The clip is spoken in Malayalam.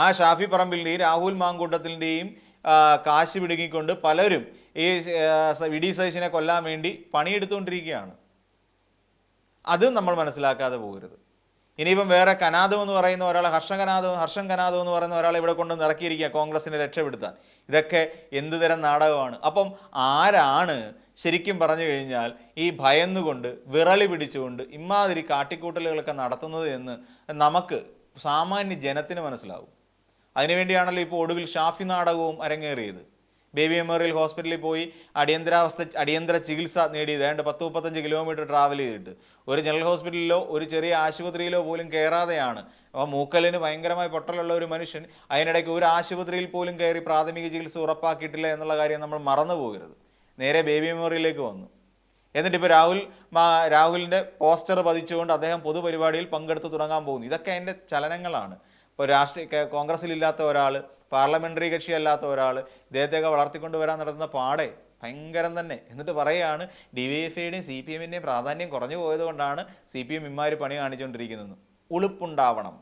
ആ ഷാഫി പറമ്പിലിൻ്റെയും രാഹുൽ മാങ്കൂട്ടത്തിൻ്റെയും കാശ് പിടുങ്ങിക്കൊണ്ട് പലരും ഈ വി ഡി സതീശനെ കൊല്ലാൻ വേണ്ടി പണിയെടുത്തുകൊണ്ടിരിക്കുകയാണ്. അതും നമ്മൾ മനസ്സിലാക്കാതെ പോകരുത്. ഇനിയിപ്പം വേറെ കനാദം എന്ന് പറയുന്ന ഒരാളെ ഹർഷൻ കനാദം എന്ന് പറയുന്ന ഒരാളെ ഇവിടെ കൊണ്ട് ഇറക്കിയിരിക്കുക കോൺഗ്രസിനെ രക്ഷപ്പെടുത്താൻ. ഇതൊക്കെ എന്ത് തരം നാടകമാണ്? അപ്പം ആരാണ് ശരിക്കും പറഞ്ഞു കഴിഞ്ഞാൽ ഈ ഭയന്നുകൊണ്ട് വിറളി പിടിച്ചുകൊണ്ട് ഇമാതിരി കാട്ടിക്കൂട്ടലുകളൊക്കെ നടത്തുന്നത് എന്ന് നമുക്ക് സാമാന്യ ജനത്തിന് മനസ്സിലാവും. അതിനുവേണ്ടിയാണല്ലോ ഇപ്പോൾ ഒടുവിൽ ഷാഫി നാടകവും അരങ്ങേറിയത്. ബേബി മെമ്മോറിയൽ ഹോസ്പിറ്റലിൽ പോയി അടിയന്തര ചികിത്സ നേടിയത് ഏതാണ്ട് 10-35 കിലോമീറ്റർ ട്രാവൽ ചെയ്തിട്ട് ഒരു ജനറൽ ഹോസ്പിറ്റലിലോ ഒരു ചെറിയ ആശുപത്രിയിലോ പോലും കയറാതെയാണ്. അപ്പോൾ മൂക്കലിന് ഭയങ്കരമായി പൊട്ടലുള്ള ഒരു മനുഷ്യൻ അതിനിടയ്ക്ക് ഒരു ആശുപത്രിയിൽ പോലും കയറി പ്രാഥമിക ചികിത്സ ഉറപ്പാക്കിയിട്ടില്ല എന്നുള്ള കാര്യം നമ്മൾ മറന്നു പോകരുത്. നേരെ ബേബി മെമ്മോറിയലിലേക്ക് വന്നു. എന്നിട്ട് ഇപ്പോൾ രാഹുലിൻ്റെ പോസ്റ്റർ പതിച്ചുകൊണ്ട് അദ്ദേഹം പൊതുപരിപാടിയിൽ പങ്കെടുത്ത് തുടങ്ങാൻ പോകുന്നു. ഇതൊക്കെ അതിൻ്റെ ചലനങ്ങളാണ്. ഇപ്പോൾ കോൺഗ്രസ്സിലില്ലാത്ത ഒരാൾ, പാർലമെൻ്ററി കക്ഷിയല്ലാത്ത ഒരാൾ ഇദ്ദേഹത്തെയൊക്കെ വളർത്തിക്കൊണ്ട് വരാൻ നടത്തുന്ന പാടെ ഭയങ്കരം തന്നെ. എന്നിട്ട് പറയുകയാണ് DYFIയുടെയും CPMൻ്റെയും പ്രാധാന്യം കുറഞ്ഞു പോയത് കൊണ്ടാണ് CPM ഇമ്മാതിരി പണി കാണിച്ചുകൊണ്ടിരിക്കുന്നതെന്ന്. ഉളുപ്പുണ്ടാവണം.